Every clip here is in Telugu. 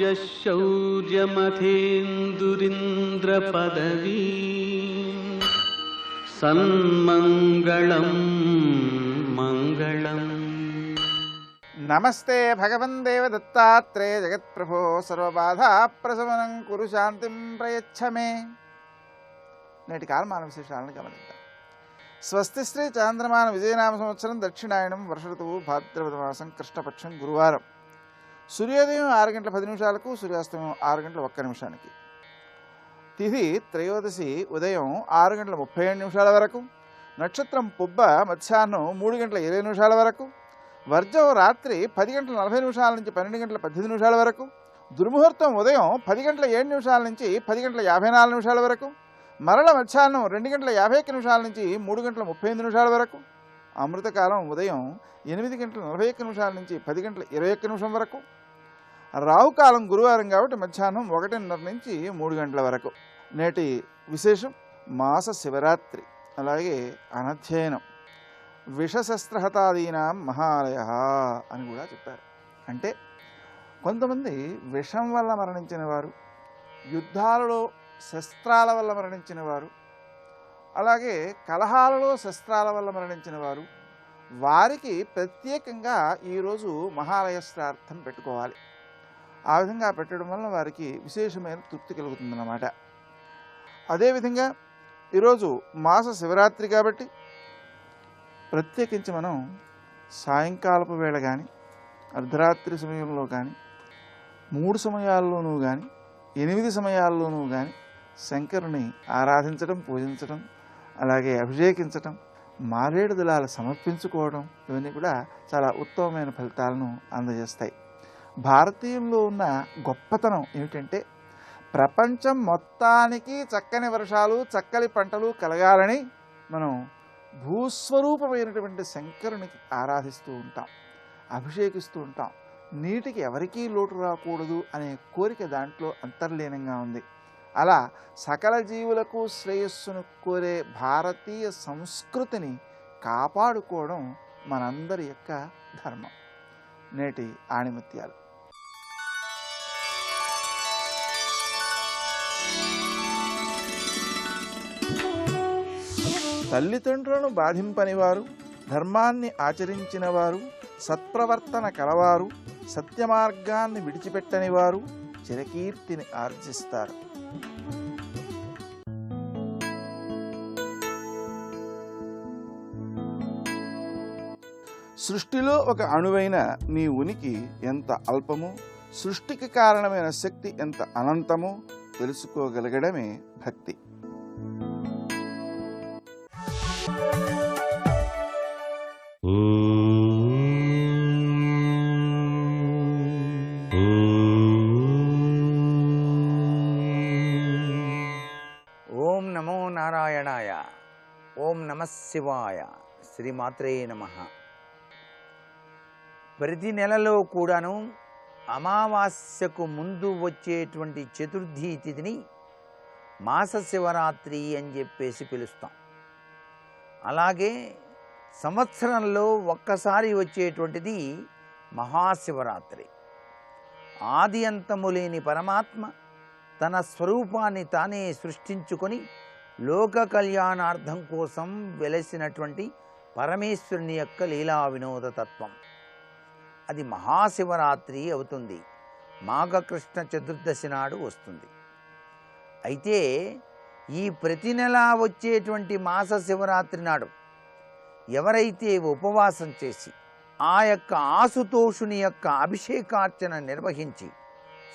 शौर्यमथेन्दुरिन्द्रपदवी सन्मङ्गलं मङ्गलम्। नमस्ते भगवन् देवदत्तात्रेय जगत्प्रभो सर्वबाधा प्रशमनं कुरु शान्तिं प्रयच्छ मे। నేటి కాలమాన విశేషాలను గమనిద్దాం. స్వస్తి శ్రీ చాంద్రమాన విజయనామ సంవత్సరం దక్షిణాయనం వర్ష ఋతువు భాద్రపద మాసం కృష్ణపక్షం గురువారం. సూర్యోదయం 6 గంటల 10 నిమిషాలకు, సూర్యాస్తమయం 6 గంటల 1 నిమిషానికి. తిథి త్రయోదశి ఉదయం 6 గంటల 37 నిమిషాల వరకు, నక్షత్రం పుబ్బ మధ్యాహ్నం 3 గంటల 20 నిమిషాల వరకు, వర్జం రాత్రి 10 గంటల 40 నిమిషాల నుంచి 12 గంటల 18 నిమిషాల వరకు, దుర్ముహూర్తం ఉదయం 10 గంటల 7 నిమిషాల నుంచి 10 గంటల 54 నిమిషాల వరకు, మరల మధ్యాహ్నం 2 గంటల 51 నిమిషాల నుంచి 3 గంటల 35 నిమిషాల వరకు, అమృతకాలం ఉదయం 8 గంటల 41 నిమిషాల నుంచి 10 గంటల 21 నిమిషం వరకు, రాహుకాలం గురువారం కాబట్టి మధ్యాహ్నం 1:30 నుంచి 3 గంటల వరకు. నేటి విశేషం మాస శివరాత్రి, అలాగే అనధ్యయనం, విషశస్త్రహతాదీనాం మహాలయ అని కూడా చెప్పారు. అంటే కొంతమంది విషం వల్ల మరణించిన వారు, యుద్ధాలలో శస్త్రాల వల్ల మరణించిన వారు, అలాగే కలహాలలో శస్త్రాల వల్ల మరణించిన వారు, వారికి ప్రత్యేకంగా ఈరోజు మహాలయ శ్రార్థం పెట్టుకోవాలి. ఆ విధంగా పెట్టడం వలన వారికి విశేషమైన తృప్తి కలుగుతుందన్నమాట. అదేవిధంగా ఈరోజు మాస శివరాత్రి కాబట్టి ప్రత్యేకించి మనం సాయంకాలపు వేళ కానీ, అర్ధరాత్రి సమయంలో కానీ, 3 సమయాల్లోనూ కానీ, 8 సమయాల్లోనూ కానీ శంకరుని ఆరాధించడం, పూజించడం, అలాగే అభిషేకించడం, మారేడు దళాలు సమర్పించుకోవడం, ఇవన్నీ కూడా చాలా ఉత్తమమైన ఫలితాలను అందజేస్తాయి. భారతీయుల్లో ఉన్న గొప్పతనం ఏమిటంటే ప్రపంచం మొత్తానికి చక్కని వర్షాలు, చక్కని పంటలు కలగాలని మనం భూస్వరూపమైనటువంటి శంకరునికి ఆరాధిస్తూ ఉంటాం, అభిషేకిస్తూ ఉంటాం. నీటికి ఎవరికీ లోటు రాకూడదు అనే కోరిక దాంట్లో అంతర్లీనంగా ఉంది. అలా సకల జీవులకు శ్రేయస్సును కోరే భారతీయ సంస్కృతిని కాపాడుకోవడం మనందరి యొక్క ధర్మం. నేటి ఆణిముత్యాలు. తల్లిదండ్రులను బాధింపనివారు, ధర్మాన్ని ఆచరించిన వారు, సత్ప్రవర్తన కలవారు, సత్యమార్గాన్ని విడిచిపెట్టని వారు చిరకీర్తిని ఆర్జిస్తారు. సృష్టిలో ఒక అణువైన నీ ఉనికి ఎంత అల్పమో, సృష్టికి కారణమైన శక్తి ఎంత అనంతమో తెలుసుకోగలగడమే భక్తి. ఓం నమో నారాయణాయ. ఓం నమః శివాయ. శ్రీమాత్రే నమః. ప్రతి నెలలో కూడాను అమావాస్యకు ముందు వచ్చేటువంటి చతుర్థి తిథిని మాస శివరాత్రి అని చెప్పేసి పిలుస్తాం. అలాగే సంవత్సరంలో ఒక్కసారి వచ్చేటువంటిది మహాశివరాత్రి. ఆది అంతము లేని పరమాత్మ తన స్వరూపాన్ని తానే సృష్టించుకొని లోక కళ్యాణార్థం కోసం వెలసినటువంటి పరమేశ్వరుని యొక్క లీలా వినోద తత్వం. అది మహాశివరాత్రి అవుతుంది. మాఘకృష్ణ చతుర్దశి నాడు వస్తుంది. అయితే ఈ ప్రతి నెలా వచ్చేటువంటి మాస శివరాత్రి నాడు ఎవరైతే ఉపవాసం చేసి ఆ యొక్క ఆశుతోషుని యొక్క అభిషేకార్చన నిర్వహించి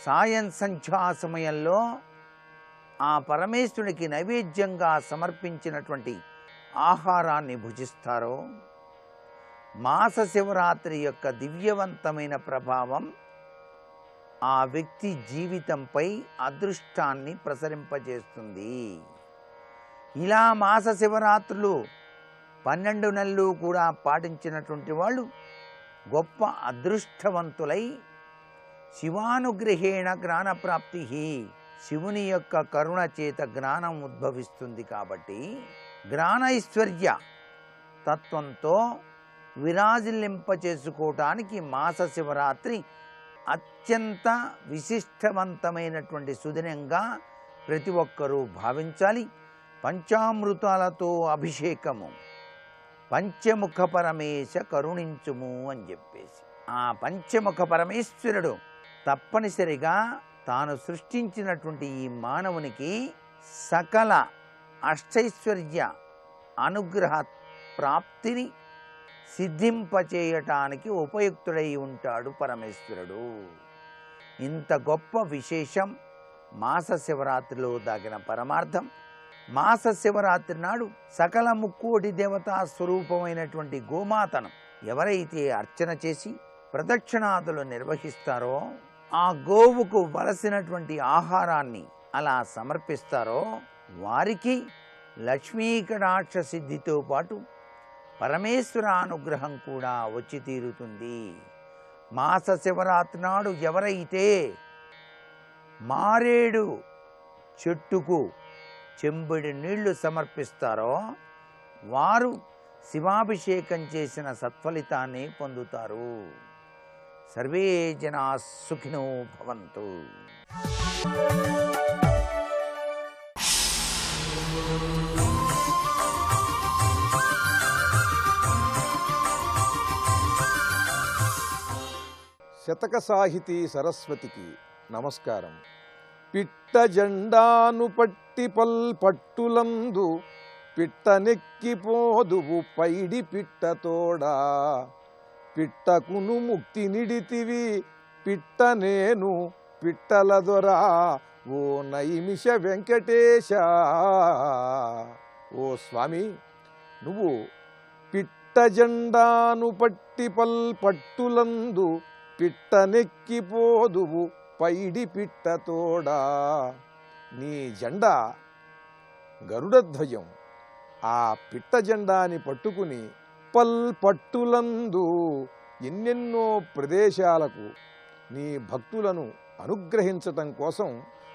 సాయం సంధ్యా సమయంలో ఆ పరమేశ్వరునికి నైవేద్యంగా సమర్పించినటువంటి ఆహారాన్ని భుజిస్తారో మాస శివరాత్రి యొక్క దివ్యవంతమైన ప్రభావం ఆ వ్యక్తి జీవితంపై అదృష్టాన్ని ప్రసరింపజేస్తుంది. ఇలా మాస శివరాత్రులు 12 నెలలు కూడా పాటించినటువంటి వాళ్ళు గొప్ప అదృష్టవంతులై శివానుగ్రహేణ జ్ఞానప్రాప్తి, శివుని యొక్క కరుణ చేత జ్ఞానం ఉద్భవిస్తుంది. కాబట్టి జ్ఞానైశ్వర్య తత్వంతో విరాజిల్లింపచేసుకోవటానికి మాస శివరాత్రి అత్యంత విశిష్టవంతమైనటువంటి సుదినంగా ప్రతి ఒక్కరూ భావించాలి. పంచామృతాలతో అభిషేకము, పంచముఖ పరమేశ కరుణించుము అని చెప్పేసి ఆ పంచముఖ పరమేశ్వరుడు తప్పనిసరిగా తాను సృష్టించినటువంటి ఈ మానవునికి సకల అష్టైశ్వర్య అనుగ్రహ ప్రాప్తిని సిద్ధింపచేయటానికి ఉపయుక్తుడై ఉంటాడు పరమేశ్వరుడు. ఇంత గొప్ప విశేషం మాస శివరాత్రిలో దాగిన పరమార్థం. మాస శివరాత్రి నాడు సకల ముక్కోటి దేవతా స్వరూపమైనటువంటి గోమాతను ఎవరైతే అర్చన చేసి ప్రదక్షిణాదులు నిర్వహిస్తారో, ఆ గోవుకు వలసినటువంటి ఆహారాన్ని అలా సమర్పిస్తారో వారికి లక్ష్మీకటాక్ష సిద్ధితో పాటు పరమేశ్వర అనుగ్రహం కూడా వచ్చి తీరుతుంది. మాస శివరాత్రి నాడు ఎవరైతే మారేడు చెట్టుకు చెంబుడి నీళ్లు సమర్పిస్తారో వారు శివాభిషేకం చేసిన సత్ఫలితాన్ని పొందుతారు. సర్వే జనా సుఖినో భవంతు. శతక సాహితీ సరస్వతికి నమస్కారం. పిట్ట జెండాను పట్టి పట్టులందు పిట్టనెక్కిపోదువు పైడి పిట్టతోడా, పిట్టకును ముక్తి నిడితివి పిట్ట నేను పిట్టల దొరా ఓ నైమిష వెంకటేశ. ఓ స్వామి, నువ్వు పిట్ట జెండాను పట్టి పట్టులందు పిట్టనెక్కిపోదువు పైడి పిట్టతోడా. నీ జెండా గరుడధ్వజం. ఆ పిట్ట జెండాని పట్టుకుని పట్టులందు ఎన్నెన్నో ప్రదేశాలకు నీ భక్తులను అనుగ్రహించటం కోసం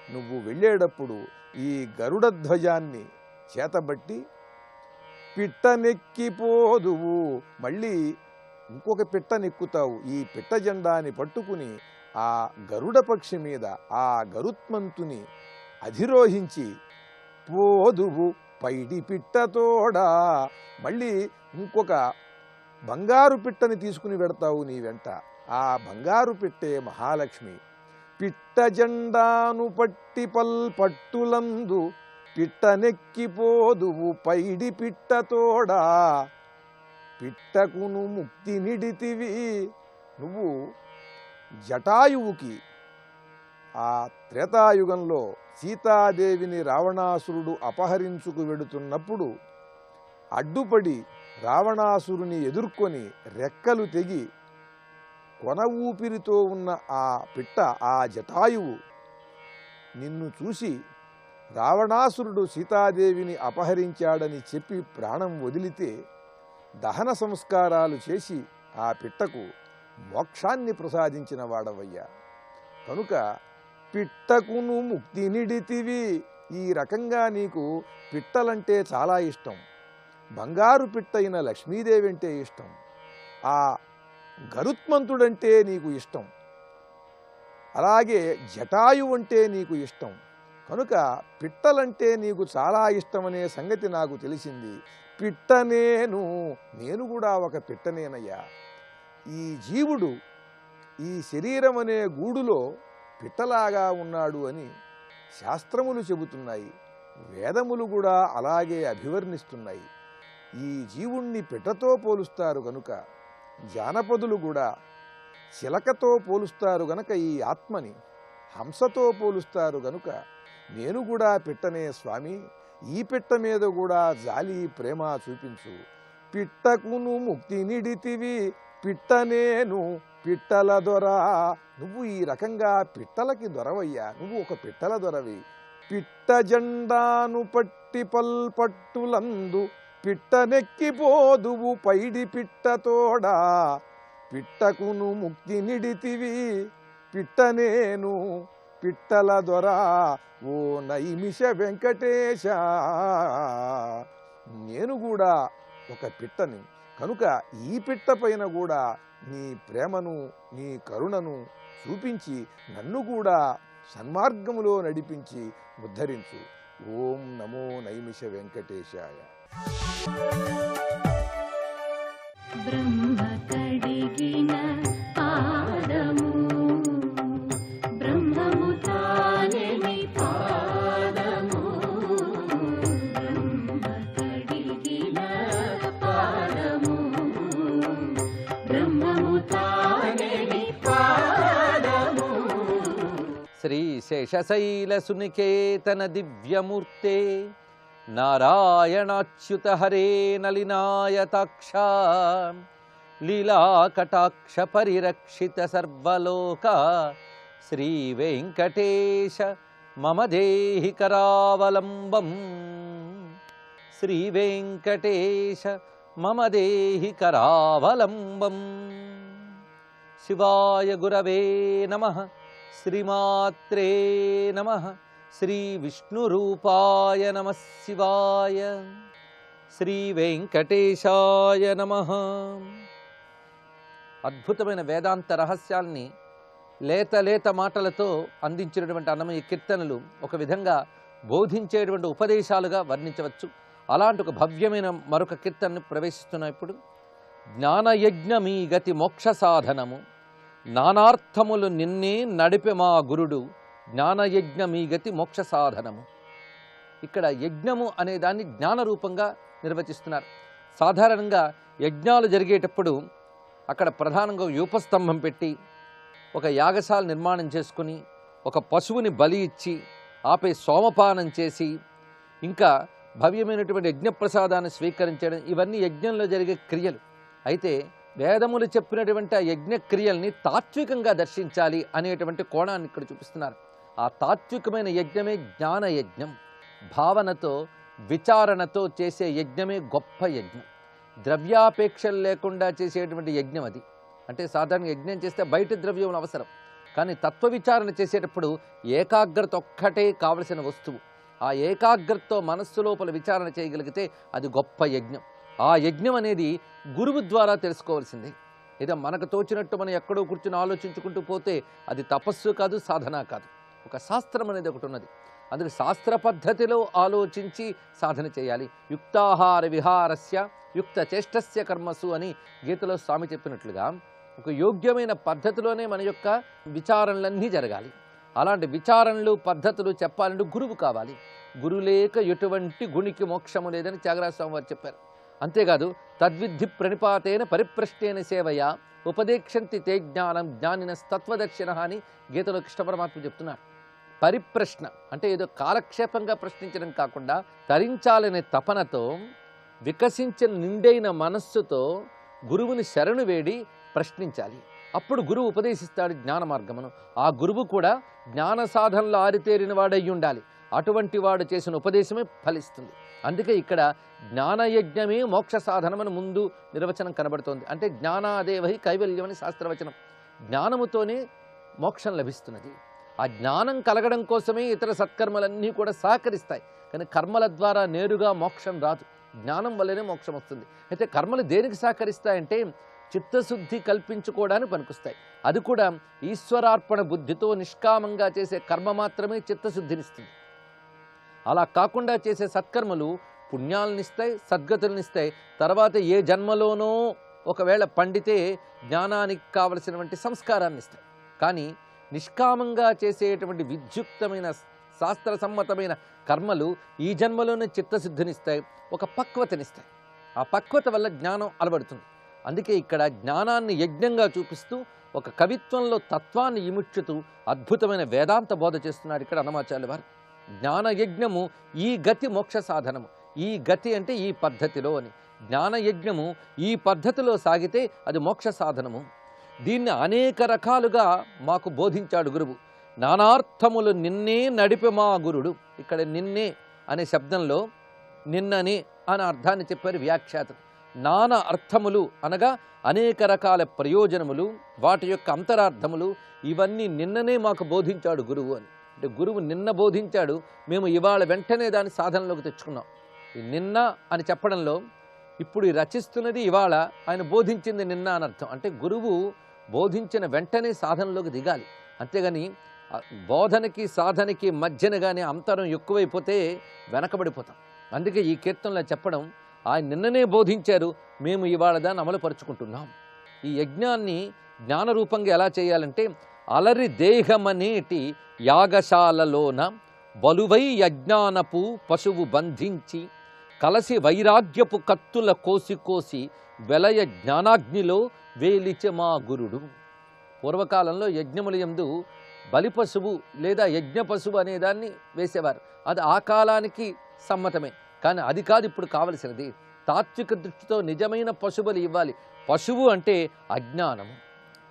నువ్వు వెళ్ళేటప్పుడు ఈ గరుడధ్వజాన్ని చేతబట్టి పిట్టనెక్కిపోదువు, మళ్ళీ ఇంకొక పిట్టనెక్కుతావు. ఈ పిట్ట జెండాని పట్టుకుని ఆ గరుడ పక్షి మీద ఆ గరుత్మంతుని అధిరోహించి పోదువు పైడి పిట్టతోడా, మళ్ళీ ఇంకొక బంగారు పిట్టని తీసుకుని వెడతావు నీ వెంట. ఆ బంగారు పిట్టే మహాలక్ష్మి. పిట్ట జెండాను పట్టి పట్టులందు పిట్టనెక్కిపోదువు పైడి పిట్టతోడా, పిట్టకును ముక్తి నిడితివి. నువ్వు జటాయువుకి ఆ త్రేతాయుగంలో సీతాదేవిని రావణాసురుడు అపహరించుకు వెడుతున్నప్పుడు అడ్డుపడి రావణాసురుని ఎదుర్కొని రెక్కలు తెగి కొన ఊపిరితో ఉన్న ఆ పిట్ట, ఆ జటాయువు నిన్ను చూసి రావణాసురుడు సీతాదేవిని అపహరించాడని చెప్పి ప్రాణం వదిలితే దహన సంస్కారాలు చేసి ఆ పిట్టకు మోక్షాన్ని ప్రసాదించిన వాడవయ్యా. కనుక పిట్టకును ముక్తి నిడితివి. ఈ రకంగా నీకు పిట్టలంటే చాలా ఇష్టం. బంగారు పిట్టయిన లక్ష్మీదేవి అంటే ఇష్టం. ఆ గరుత్మంతుడంటే నీకు ఇష్టం. అలాగే జటాయు అంటే నీకు ఇష్టం. కనుక పిట్టలంటే నీకు చాలా ఇష్టమనే సంగతి నాకు తెలిసింది. పిట్ట నేను కూడా ఒక పిట్టనేనయ్యా. ఈ జీవుడు ఈ శరీరం అనే గూడులో పిట్టలాగా ఉన్నాడు అని శాస్త్రములు చెబుతున్నాయి. వేదములు కూడా అలాగే అభివర్ణిస్తున్నాయి. ఈ జీవుణ్ణి పిట్టతో పోలుస్తారు గనుక, జానపదులు కూడా చిలకతో పోలుస్తారు గనక, ఈ ఆత్మని హంసతో పోలుస్తారు గనుక నేను కూడా పిట్టనే స్వామి. ఈ పిట్ట మీద కూడా జాలి ప్రేమ చూపించు. పిట్టకును ముక్తి నిడితివి పిట్ట నేను పిట్టల దొర. నువ్వు ఈ రకంగా పిట్టలకి దొరవయ్యా. నువ్వు ఒక పిట్టల దొరవి. పిట్ట జెండాను పట్టి పట్టులందు పిట్టనెక్కిపోదువు పైడి పిట్టతోడా, పిట్టకును ముక్తి నిడితివి పిట్ట నేను పిట్టల దొర ఓ నైమిష వెంకటేశ. నేను కూడా ఒక పిట్టని కనుక ఈ పిట్ట పైన కూడా నీ ప్రేమను నీ కరుణను చూపించి నన్ను కూడా సన్మార్గములో నడిపించి ఉద్ధరించు. ఓం నమో నైమిష వెంకటేశాయ. బ్రహ్మ కడిగిన పాదము బ్రహ్మము తానెని పాదము బ్రహ్మ కడిగిన పాదము బ్రహ్మము తానెని పాదము. శ్రీ శేషశైల సునికేతన దివ్యమూర్తే నారాయణాచ్యుత హరే నలినాయతాక్ష లీలాకటాక్ష పరిరక్షిత సర్వలోక శ్రీ వెంకటేశ మమ దేహి కరావలంబం. శ్రీ వెంకటేశ మమ దేహి కరావలంబం. శివాయ గురవే నమః. శ్రీమాత్రే నమః. శ్రీ విష్ణురూపాయ నమః శివాయ. శ్రీ వెంకటేశాయ నమః. అద్భుతమైన వేదాంత రహస్యాల్ని లేత లేత మాటలతో అందించినటువంటి అన్నమయ్య కీర్తనలు ఒక విధంగా బోధించేటువంటి ఉపదేశాలుగా వర్ణించవచ్చు. అలాంటి ఒక భవ్యమైన మరొక కీర్తనను ప్రవేశిస్తున్నాం ఇప్పుడు. జ్ఞానయజ్ఞమీ గతి మోక్ష సాధనము నానార్థములు నిన్నే నడిపె మా గురుడు జ్ఞానయజ్ఞమీ గతి మోక్ష సాధనము. ఇక్కడ యజ్ఞము అనే దాన్ని జ్ఞాన రూపంగా నిర్వచిస్తున్నారు. సాధారణంగా యజ్ఞాలు జరిగేటప్పుడు అక్కడ ప్రధానంగా యూపస్తంభం పెట్టి ఒక యాగశాల నిర్మాణం చేసుకుని ఒక పశువుని బలి ఇచ్చి ఆపై సోమపానం చేసి ఇంకా భవ్యమైనటువంటి యజ్ఞప్రసాదాన్ని స్వీకరించడం, ఇవన్నీ యజ్ఞంలో జరిగే క్రియలు. అయితే వేదములు చెప్పినటువంటి ఆ యజ్ఞ క్రియల్ని తాత్వికంగా దర్శించాలి అనేటువంటి కోణాన్ని ఇక్కడ చూపిస్తున్నారు. ఆ తాత్వికమైన యజ్ఞమే జ్ఞాన యజ్ఞం. భావనతో విచారణతో చేసే యజ్ఞమే గొప్ప యజ్ఞం. ద్రవ్యాపేక్షలు లేకుండా చేసేటువంటి యజ్ఞం అది. అంటే సాధారణ యజ్ఞం చేస్తే బయట ద్రవ్యం అవసరం, కానీ తత్వ విచారణ చేసేటప్పుడు ఏకాగ్రత ఒక్కటే కావలసిన వస్తువు. ఆ ఏకాగ్రతతో మనస్సు లోపల విచారణ చేయగలిగితే అది గొప్ప యజ్ఞం. ఆ యజ్ఞం అనేది గురువు ద్వారా తెలుసుకోవాల్సిందే. ఏదో మనకు తోచినట్టు మనం ఎక్కడో కూర్చుని ఆలోచించుకుంటూ పోతే అది తపస్సు కాదు, సాధన కాదు. ఒక శాస్త్రం అనేది ఒకటి ఉన్నది. అందుకే శాస్త్ర పద్ధతిలో ఆలోచించి సాధన చేయాలి. యుక్తాహార విహారస్య యుక్త చేష్టస్య కర్మసు అని గీతలో స్వామి చెప్పినట్లుగా ఒక యోగ్యమైన పద్ధతిలోనే మన యొక్క విచారణలన్నీ జరగాలి. అలాంటి విచారణలు పద్ధతులు చెప్పాలంటే గురువు కావాలి. గురు లేక ఎటువంటి గుణికి మోక్షము లేదని త్యాగరాజ స్వామి వారు చెప్పారు. అంతేకాదు తద్విద్ధి ప్రణిపాతేన పరిప్రశ్నేన సేవయ ఉపదేక్షంతి తే జ్ఞానం జ్ఞానిన తత్వదర్శిన అని గీతలో కృష్ణ పరమాత్మ చెప్తున్నారు. పరిప్రశ్న అంటే ఏదో కాలక్షేపంగా ప్రశ్నించడం కాకుండా తరించాలనే తపనతో వికసించిన నిండైన మనస్సుతో గురువుని శరణు వేడి ప్రశ్నించాలి. అప్పుడు గురువు ఉపదేశిస్తాడు జ్ఞాన మార్గమును. ఆ గురువు కూడా జ్ఞాన సాధనలో ఆరితేరిన వాడై ఉండాలి. అటువంటి వాడు చేసిన ఉపదేశమే ఫలిస్తుంది. అందుకే ఇక్కడ జ్ఞానయజ్ఞమే మోక్ష సాధనమని ముందు నిర్వచనం కనబడుతోంది. అంటే జ్ఞానాదేవహి కైవల్యం అని శాస్త్రవచనం. జ్ఞానముతోనే మోక్షం లభిస్తున్నది. ఆ జ్ఞానం కలగడం కోసమే ఇతర సత్కర్మలన్నీ కూడా సహకరిస్తాయి. కానీ కర్మల ద్వారా నేరుగా మోక్షం రాదు, జ్ఞానం వల్లనే మోక్షం వస్తుంది. అయితే కర్మలు దేనికి సహకరిస్తాయంటే చిత్తశుద్ధి కల్పించుకోవడానికి పనికొస్తాయి. అది కూడా ఈశ్వరార్పణ బుద్ధితో నిష్కామంగా చేసే కర్మ మాత్రమే చిత్తశుద్ధినిస్తుంది. అలా కాకుండా చేసే సత్కర్మలు పుణ్యాలనిస్తాయి, సద్గతులనిస్తాయి. తర్వాత ఏ జన్మలోనో ఒకవేళ పండితే జ్ఞానానికి కావలసినటువంటి సంస్కారాన్ని ఇస్తాయి. కానీ నిష్కామంగా చేసేటువంటి విద్యుక్తమైన శాస్త్ర సమ్మతమైన కర్మలు ఈ జన్మలోనే చిత్తశుద్ధినిస్తాయి, ఒక పక్వతనిస్తాయి. ఆ పక్వత వల్ల జ్ఞానం అలవడుతుంది. అందుకే ఇక్కడ జ్ఞానాన్ని యజ్ఞంగా చూపిస్తూ ఒక కవిత్వంలో తత్వాన్ని ఇముడ్చుతూ అద్భుతమైన వేదాంత బోధ చేస్తున్నారు ఇక్కడ అన్నమాచార్యుల వారు. జ్ఞానయజ్ఞము ఈ గతి మోక్ష సాధనము. ఈ గతి అంటే ఈ పద్ధతిలో అని. జ్ఞానయజ్ఞము ఈ పద్ధతిలో సాగితే అది మోక్ష సాధనము. దీన్ని అనేక రకాలుగా మాకు బోధించాడు గురువు. నానార్థములు నిన్నే నడిపే మా గురుడు. ఇక్కడ నిన్నే అనే శబ్దంలో నిన్ననే అనే అర్థాన్ని చెప్పారు వ్యాఖ్యాతలు. నానా అర్థములు అనగా అనేక రకాల ప్రయోజనములు, వాటి యొక్క అంతరార్థములు, ఇవన్నీ నిన్ననే మాకు బోధించాడు గురువు అని. అంటే గురువు నిన్న బోధించాడు, మేము ఇవాళ వెంటనే దాన్ని సాధనలోకి తెచ్చుకున్నాం. ఈ నిన్న అని చెప్పడంలో ఇప్పుడు రచిస్తున్నది ఇవాళ, ఆయన బోధించింది నిన్న అని అర్థం. అంటే గురువు బోధించిన వెంటనే సాధనలోకి దిగాలి. అంతేగాని బోధనకి సాధనకి మధ్యన కానీ అంతరం ఎక్కువైపోతే వెనకబడిపోతాం. అందుకే ఈ కీర్తనలో చెప్పడం, ఆయన నిన్ననే బోధించారు, మేము ఇవాళ దాన్ని అమలుపరుచుకుంటున్నాం. ఈ యజ్ఞాన్ని జ్ఞానరూపంగా ఎలా చేయాలంటే, అలరి దేహమనేటి యాగశాలలోన బలువై యజ్ఞానపు పశువు బంధించి కలసి వైరాగ్యపు కత్తుల కోసి కోసి వెలయ జ్ఞానాగ్నిలో వేలిచె మా గురుడు. పూర్వకాలంలో యజ్ఞముల యందు బలి పశువు లేదా యజ్ఞ పశువు అనే దాన్ని వేసేవారు. అది ఆ కాలానికి సమ్మతమే, కానీ అది కాదు ఇప్పుడు కావలసినది. తాత్విక దృష్టితో నిజమైన పశుబలి ఇవ్వాలి. పశువు అంటే అజ్ఞానము.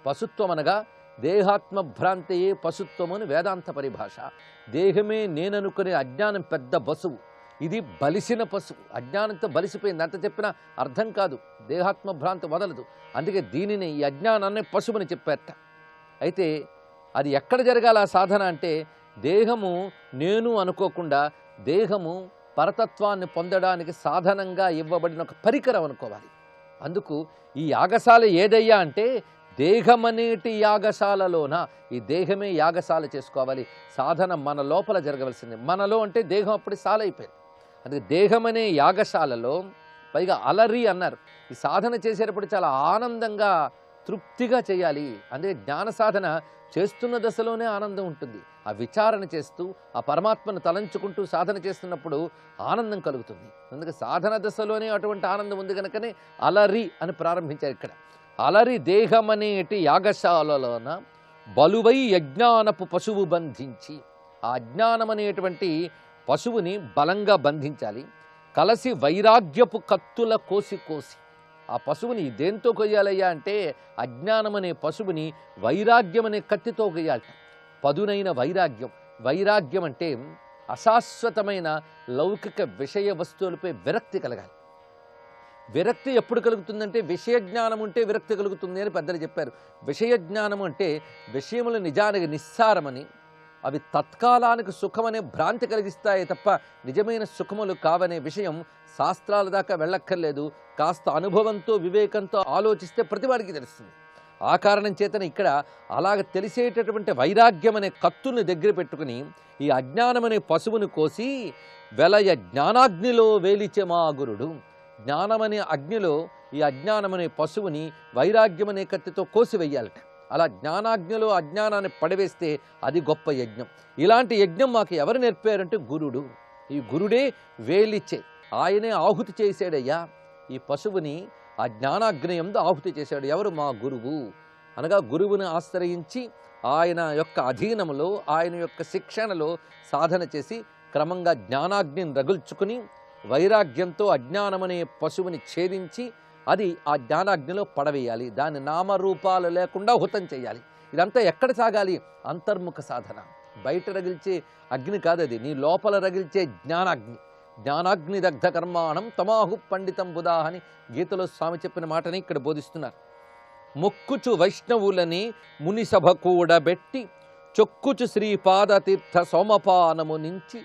పశుత్వం అనగా దేహాత్మ భ్రాంతియే పశుత్వము అని వేదాంత పరిభాష. దేహమే నేననుకునే అజ్ఞానం పెద్ద పశువు. ఇది బలిసిన పశువు, అజ్ఞానంతో బలిసిపోయింది. అంత చెప్పినా అర్థం కాదు, దేహాత్మ భ్రాంతి వదలదు. అందుకే దీనిని ఈ అజ్ఞానాన్ని పశువుని చెప్పారట. అయితే అది ఎక్కడ జరగాల ఆ సాధన అంటే, దేహము నేను అనుకోకుండా దేహము పరతత్వాన్ని పొందడానికి సాధనంగా ఇవ్వబడిన ఒక పరికరం అనుకోవాలి. అందుకు ఈ యాగశాల ఏదయ్యా అంటే, దేహమనేటి యాగశాలలోన ఈ దేహమే యాగశాల చేసుకోవాలి. సాధన మన లోపల జరగవలసింది. మనలో అంటే దేహం అప్పుడు సాలైపోయింది. అందుకే దేహమనే యాగశాలలో పైగా అలరి అన్నారు. ఈ సాధన చేసేటప్పుడు చాలా ఆనందంగా తృప్తిగా చేయాలి. అందుకే జ్ఞాన సాధన చేస్తున్న దశలోనే ఆనందం ఉంటుంది. ఆ విచారణ చేస్తూ ఆ పరమాత్మను తలంచుకుంటూ సాధన చేస్తున్నప్పుడు ఆనందం కలుగుతుంది. అందుకే సాధన దశలోనే అటువంటి ఆనందం ఉంది కనుకనే అలరి అని ప్రారంభించారు ఇక్కడ. అలరి దేహమనేటి యాగశాలలోన బలువై యజ్ఞానపు పశువు బంధించి, ఆ అజ్ఞానం అనేటువంటి పశువుని బలంగా బంధించాలి. కలసి వైరాగ్యపు కత్తుల కోసి కోసి, ఆ పశువుని దేంతో కొయ్యాలయ్యా అంటే, అజ్ఞానం అనే పశువుని వైరాగ్యం అనే కత్తితో కొయ్యాలట. పదునైన వైరాగ్యం. వైరాగ్యం అంటే అశాశ్వతమైన లౌకిక విషయ వస్తువులపై విరక్తి కలగాలి. విరక్తి ఎప్పుడు కలుగుతుందంటే, విషయ జ్ఞానం ఉంటే విరక్తి కలుగుతుంది అని పెద్దలు చెప్పారు. విషయ జ్ఞానం అంటే విషయములు నిజానికి నిస్సారమని, అవి తత్కాలానికి సుఖమనే భ్రాంతి కలిగిస్తాయి తప్ప నిజమైన సుఖములు కావనే విషయం శాస్త్రాల దాకా వెళ్ళక్కర్లేదు. కాస్త అనుభవంతో వివేకంతో ఆలోచిస్తే ప్రతివాడికి తెలుస్తుంది. ఆ కారణం చేతనే ఇక్కడ అలాగ తెలిసేటటువంటి వైరాగ్యం అనే కత్తుని దగ్గర పెట్టుకుని ఈ అజ్ఞానం అనే పశువుని కోసి వెలయ జ్ఞానాగ్నిలో వేలిచె మా గురుడు. జ్ఞానమనే అగ్నిలో ఈ అజ్ఞానమనే పశువుని వైరాగ్యం అనే కత్తితో కోసివేయాలట. అలా జ్ఞానాగ్నిలో అజ్ఞానాన్ని పడవేస్తే అది గొప్ప యజ్ఞం. ఇలాంటి యజ్ఞం మాకు ఎవరు నేర్పారంటే గురుడు. ఈ గురుడే వేలిచ్చే, ఆయనే ఆహుతి చేశాడయ్యా. ఈ పశువుని ఆ జ్ఞానాగ్నియందు ఆహుతి చేశాడు. ఎవరు? మా గురువు. అనగా గురువుని ఆశ్రయించి ఆయన యొక్క అధీనంలో, ఆయన యొక్క శిక్షణలో సాధన చేసి క్రమంగా జ్ఞానాగ్నిని రగుల్చుకుని వైరాగ్యంతో అజ్ఞానమనే పశువుని ఛేదించి అది ఆ జ్ఞానాగ్నిలో పడవేయాలి. దాని నామరూపాలు లేకుండా హుతం చేయాలి. ఇదంతా ఎక్కడ సాగాలి? అంతర్ముఖ సాధన. బయట రగిల్చే అగ్ని కాదు అది, నీ లోపల రగిల్చే జ్ఞానాగ్ని. జ్ఞానాగ్ని దగ్ధ కర్మాణం తమాహు పండితం బుధా అని గీతలో స్వామి చెప్పిన మాటని ఇక్కడ బోధిస్తున్నారు. మొక్కుచు వైష్ణవులని మునిసభ కూడబెట్టి చొక్కుచు శ్రీపాదతీర్థ సోమపానము నుంచి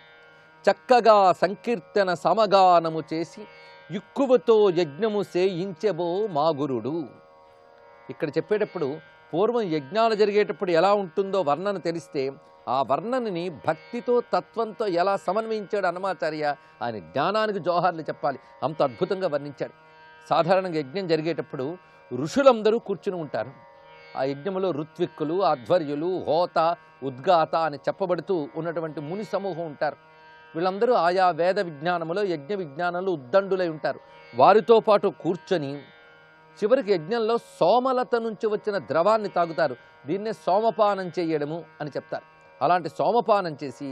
చక్కగా సంకీర్తన సమగానము చేసి యుక్కువతో యజ్ఞము సేయించెబో మా గురుడు. ఇక్కడ చెప్పేటప్పుడు పూర్వం యజ్ఞాలు జరిగేటప్పుడు ఎలా ఉంటుందో వర్ణన తెలిస్తే ఆ వర్ణనని భక్తితో తత్వంతో ఎలా సమన్వయించాడు అన్నమాచార్య. ఆయన జ్ఞానానికి జోహార్లు చెప్పాలి, అంత అద్భుతంగా వర్ణించాడు. సాధారణంగా యజ్ఞం జరిగేటప్పుడు ఋషులందరూ కూర్చుని ఉంటారు. ఆ యజ్ఞంలో ఋత్విక్కులు, అధ్వర్యులు, హోత, ఉద్గాత అని చెప్పబడుతూ ఉన్నటువంటి ముని సమూహం ఉంటారు. వీళ్ళందరూ ఆయా వేద విజ్ఞానములో, యజ్ఞ విజ్ఞానంలో ఉద్దండులై ఉంటారు. వారితో పాటు కూర్చొని చివరికి యజ్ఞంలో సోమలత నుంచి వచ్చిన ద్రవాన్ని తాగుతారు. దీన్నే సోమపానం చేయడము అని చెప్తారు. అలాంటి సోమపానం చేసి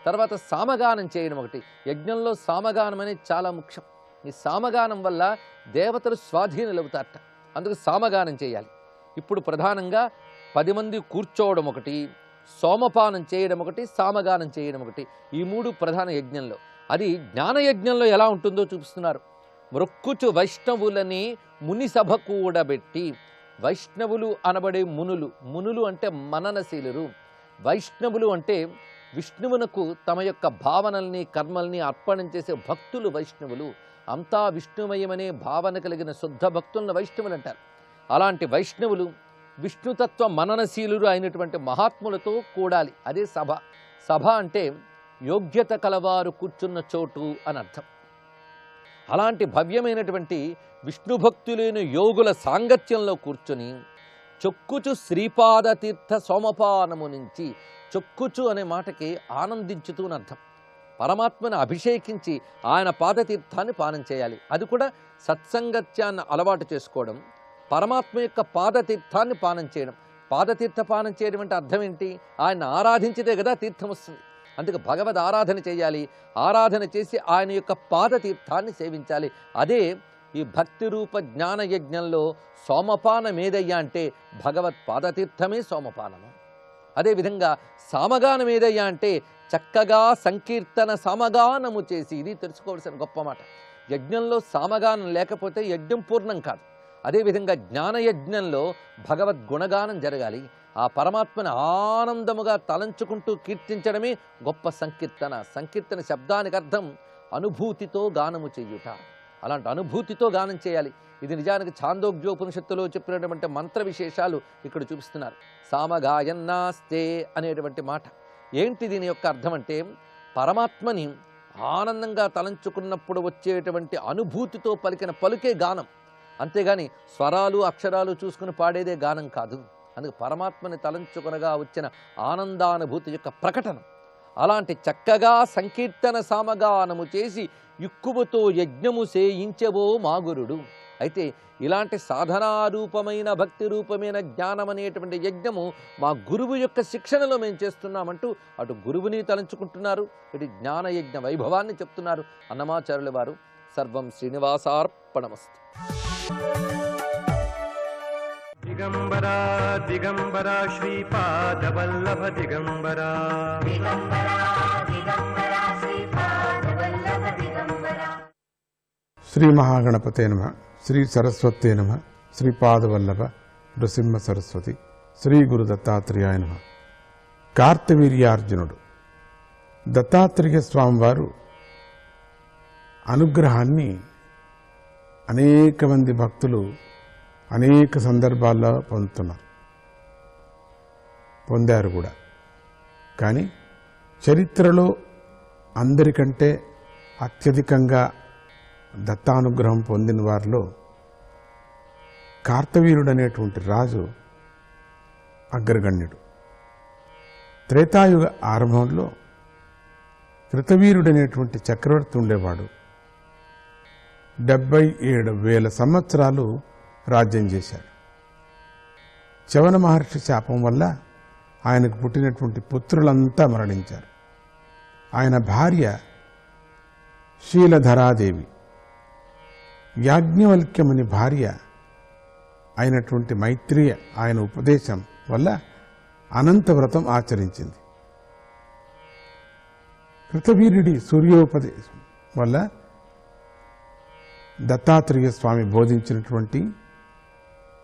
తర్వాత సామగానం చేయడం ఒకటి. యజ్ఞంలో సామగానం అనేది చాలా ముఖ్యం. ఈ సామగానం వల్ల దేవతలు స్వాధీనులవుతారట. అందుకు సామగానం చేయాలి. ఇప్పుడు ప్రధానంగా 10 మంది కూర్చోవడం ఒకటి, సోమపానం చేయడం ఒకటి, సామగానం చేయడం ఒకటి. ఈ 3 ప్రధాన యజ్ఞంలో. అది జ్ఞానయజ్ఞంలో ఎలా ఉంటుందో చూపిస్తున్నారు. మొక్కుచు వైష్ణవులని మునిసభ కూడబెట్టి, వైష్ణవులు అనబడే మునులు. మునులు అంటే మననశీలురు. వైష్ణవులు అంటే విష్ణువునకు తమ యొక్క భావనల్ని, కర్మల్ని అర్పణం చేసే భక్తులు వైష్ణవులు. అంతా విష్ణుమయమనే భావన కలిగిన శుద్ధ భక్తులను వైష్ణవులు అంటారు. అలాంటి వైష్ణవులు విష్ణుతత్వ మననశీలుడు అయినటువంటి మహాత్ములతో కూడాలి. అదే సభ. సభ అంటే యోగ్యత కలవారు కూర్చున్న చోటు అని అర్థం. అలాంటి భవ్యమైనటువంటి విష్ణు భక్తులైన యోగుల సాంగత్యంలో కూర్చొని చొక్కుచు శ్రీపాద తీర్థ సోమపానము నుంచి, చొక్కుచు అనే మాటకి ఆనందించుతూ అని అర్థం. పరమాత్మను అభిషేకించి ఆయన పాదతీర్థాన్ని పానం చేయాలి. అది కూడా సత్సంగత్యాన్ని అలవాటు చేసుకోవడం, పరమాత్మ యొక్క పాదతీర్థాన్ని పానం చేయడం. పాదతీర్థ పానం చేయడం అంటే అర్థం ఏంటి? ఆయన ఆరాధించితే కదా తీర్థం వస్తుంది. అందుకే భగవద్ ఆరాధన చేయాలి. ఆరాధన చేసి ఆయన యొక్క పాదతీర్థాన్ని సేవించాలి. అదే ఈ భక్తి రూప జ్ఞాన యజ్ఞంలో సోమపానం ఏదయ్యా అంటే భగవత్ పాదతీర్థమే సోమపానము. అదేవిధంగా సామగానం ఏదయ్యా అంటే చక్కగా సంకీర్తన సామగానము చేసి, ఇది తెలుసుకోవాల్సిన గొప్ప మాట. యజ్ఞంలో సామగానం లేకపోతే యజ్ఞం పూర్ణం కాదు. అదేవిధంగా జ్ఞానయజ్ఞంలో భగవద్గుణగానం జరగాలి. ఆ పరమాత్మను ఆనందముగా తలంచుకుంటూ కీర్తించడమే గొప్ప సంకీర్తన. సంకీర్తన శబ్దానికి అర్థం అనుభూతితో గానము చెయ్యుట. అలాంటి అనుభూతితో గానం చేయాలి. ఇది నిజానికి ఛాందోగ్యోపనిషత్తులో చెప్పినటువంటి మంత్ర విశేషాలు ఇక్కడ చూపిస్తున్నారు. సామగాయన్నాస్తే అనేటువంటి మాట ఏంటి? దీని యొక్క అర్థం అంటే పరమాత్మని ఆనందంగా తలంచుకున్నప్పుడు వచ్చేటువంటి అనుభూతితో పలికిన పలుకే గానం. అంతేగాని స్వరాలు అక్షరాలు చూసుకుని పాడేదే గానం కాదు. అందుకే పరమాత్మని తలంచుకునగా వచ్చిన ఆనందానుభూతి యొక్క ప్రకటన. అలాంటి చక్కగా సంకీర్తన సామగానము చేసి యుక్కువతో యజ్ఞము సేయించెవో మాగురుడు. అయితే ఇలాంటి సాధనారూపమైన భక్తి రూపమైన జ్ఞానం అనేటువంటి యజ్ఞము మా గురువు యొక్క శిక్షణలో మేము చేస్తున్నామంటూ అటు గురువుని తలంచుకుంటున్నారు, ఇటు జ్ఞానయజ్ఞ వైభవాన్ని చెప్తున్నారు అన్నమాచార్యుల వారు. సర్వం శ్రీనివాసార్పణమస్తు. దిగంబరా దిగంబరా శ్రీపాదవల్లభ దిగంబరా శ్రీ మహాగణపతే నమః, శ్రీ సరస్వతే నమః, శ్రీపాదవల్లభ నృసింహ సరస్వతి, శ్రీ గురు దత్తాత్రేయాయ నమః. కార్తవీర్యార్జునుడు దత్తాత్రేయ స్వామివారు అనుగ్రహాన్ని అనేక మంది భక్తులు అనేక సందర్భాల్లో పొందారు కూడా. కానీ చరిత్రలో అందరికంటే అత్యధికంగా దత్తానుగ్రహం పొందిన వారిలో కార్తవీర్యుడు అనేటువంటి రాజు అగ్రగణ్యుడు. త్రేతాయుగ ఆరంభంలో కృతవీర్యుడనేటువంటి చక్రవర్తి ఉండేవాడు. 77,000 సంవత్సరాలు రాజ్యం చేశాడు. చవన మహర్షి శాపం వల్ల ఆయనకు పుట్టినటువంటి పుత్రులంతా మరణించారు. ఆయన భార్య శీలధరాదేవి, యాజ్ఞవల్క్యముని భార్య అయినటువంటి మైత్రేయ ఆయన ఉపదేశం వల్ల అనంతవ్రతం ఆచరించింది. కృతవీర్యుడి సూర్యోపదేశం వల్ల దత్తాత్రేయ స్వామి బోధించినటువంటి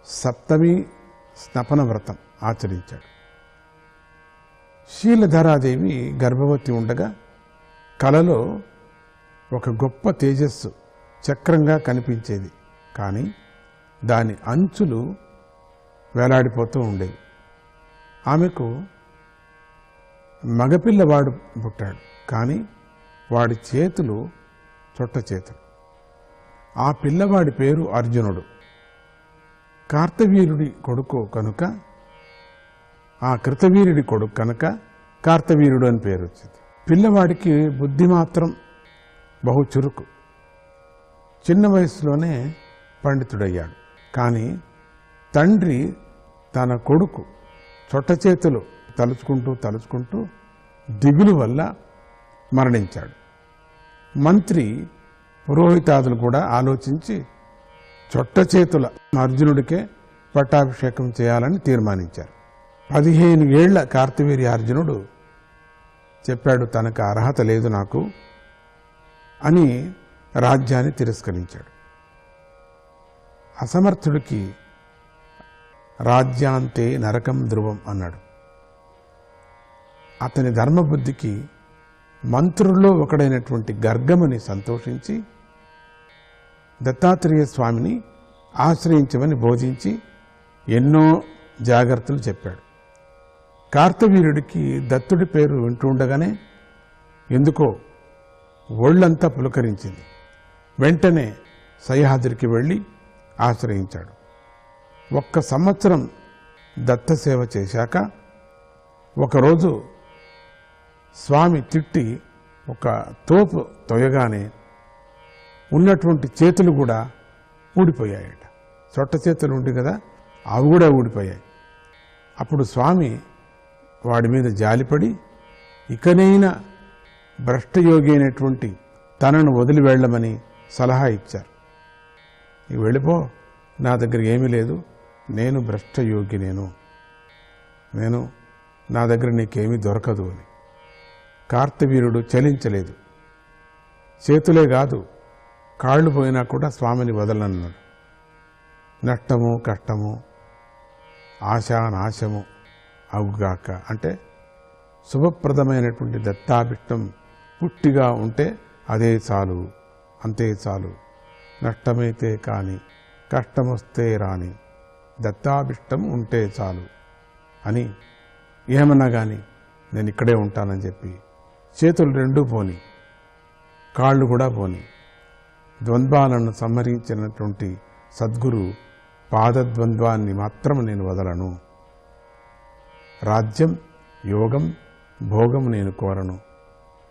సప్తమి స్నపన వ్రతం ఆచరించాడు. శీలధరాదేవి గర్భవతి ఉండగా కలలో ఒక గొప్ప తేజస్సు చక్రంగా కనిపించేది. కానీ దాని అంచులు వేలాడిపోతూ ఉండేవి. ఆమెకు మగపిల్లవాడు పుట్టాడు. కానీ వాడి చేతులు చుట్ట చేతులు. ఆ పిల్లవాడి పేరు అర్జునుడు. కార్తవీర్యుడి కొడుకు కనుక, ఆ కృతవీర్యుడి కొడుకు కనుక కార్తవీర్యుడు అని పేరు వచ్చింది. పిల్లవాడికి బుద్ధి మాత్రం బహు చురుకు. చిన్న వయసులోనే పండితుడయ్యాడు. కానీ తండ్రి తన కొడుకు చుట్ట చేతులు తలుచుకుంటూ దిగులు వల్ల మరణించాడు. మంత్రి పురోహితాదులు కూడా ఆలోచించి చుట్ట చేతుల అర్జునుడికే పట్టాభిషేకం చేయాలని తీర్మానించారు. 15 ఏళ్ల కార్తవీర్యార్జునుడు చెప్పాడు, తనకు అర్హత లేదు నాకు అని రాజ్యాన్ని తిరస్కరించాడు. అసమర్థుడికి రాజ్యాంతే నరకం ధ్రువం అన్నాడు. అతని ధర్మబుద్ధికి మంత్రుల్లో ఒకడైనటువంటి గర్గముని సంతోషించి దత్తాత్రేయ స్వామిని ఆశ్రయించమని బోధించి ఎన్నో జాగ్రత్తలు చెప్పాడు. కార్తవీర్యుడికి దత్తుడి పేరు వింటుండగానే ఎందుకో ఒళ్ళంతా పులకరించింది. వెంటనే సహ్యాద్రికి వెళ్ళి ఆశ్రయించాడు. 1 సంవత్సరం దత్తసేవ చేశాక ఒకరోజు స్వామి తిట్టి ఒక తోపు తొయ్యగానే ఉన్నటువంటి చేతులు కూడా ఊడిపోయాయట. చొట్ట చేతులు ఉండి కదా, అవి కూడా ఊడిపోయాయి. అప్పుడు స్వామి వాడి మీద జాలిపడి ఇకనైనా భ్రష్టయోగి అయినటువంటి తనను వదిలి వెళ్ళమని సలహా ఇచ్చారు. ఇవి వెళ్ళిపో, నా దగ్గర ఏమీ లేదు, నేను భ్రష్టయోగి, నేను నా దగ్గర నీకేమీ దొరకదు అని. కార్తవీర్యుడు చలించలేదు. చేతులే కాదు, కాళ్ళు పోయినా కూడా స్వామిని వదలనన్నాడు. నష్టము కష్టము ఆశా నాశము అవుగాక అంటే శుభప్రదమైనటువంటి దత్తాభిష్టం పుట్టిగా ఉంటే అదే చాలు, అంతే చాలు. నష్టమైతే కాని కష్టమొస్తే రాని దత్తాభిష్టం ఉంటే చాలు అని ఏమన్నా కానీ నేను ఇక్కడే ఉంటానని చెప్పి చేతులు రెండూ పోని, కాళ్ళు కూడా పోని. ద్వంద్వాలను సంహరించినటువంటి సద్గురు పాదద్వంద్వాన్ని మాత్రం నేను వదలను. రాజ్యం యోగం భోగం నేను కోరను.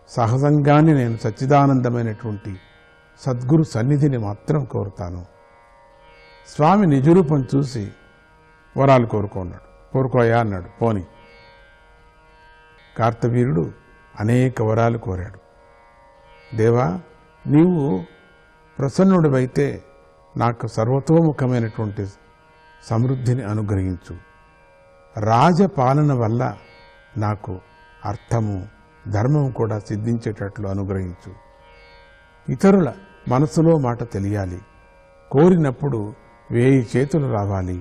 సహజంగానే నేను సచ్చిదానందమైనటువంటి సద్గురు సన్నిధిని మాత్రం కోరుతాను. స్వామి నిజరూపం చూసి వరాలు కోరుకున్నాడు. కోరుకోయా అన్నాడు. పోని. కార్తవీర్యుడు అనేక వరాలు కోరాడు. దేవా, నీవు ప్రసన్నుడివైతే నాకు సర్వతోముఖమైనటువంటి సమృద్ధిని అనుగ్రహించు. రాజపాలన వల్ల నాకు అర్థము ధర్మం కూడా సిద్ధించేటట్లు అనుగ్రహించు. ఇతరుల మనసులో మాట తెలియాలి. కోరినప్పుడు 1000 చేతులు రావాలి.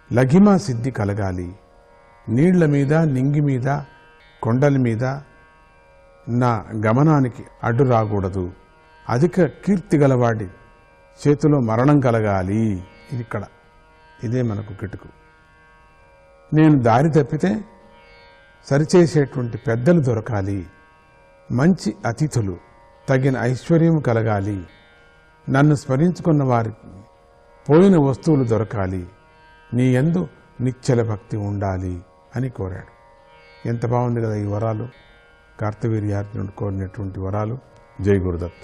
లఘిమా సిద్ధి కలగాలి. నీళ్ల మీద, నింగి మీద, కొండల మీద నా గమనానికి అడ్డు రాకూడదు. అధిక కీర్తి గలవాడి చేతిలో మరణం కలగాలి. ఇదే మనకు కిటుకు. నేను దారి తప్పితే సరిచేసేటువంటి పెద్దలు దొరకాలి. మంచి అతిథులు, తగిన ఐశ్వర్యం కలగాలి. నన్ను స్మరించుకున్న వారికి పోయిన వస్తువులు దొరకాలి. నీ యందు నిశ్చల భక్తి ఉండాలి అని కోరాడు. ఎంత బాగుంది కదా ఈ వరాలు! కార్తవీర్యార్జునుడు కోరినటువంటి వరాలు. జై గురుదత్త.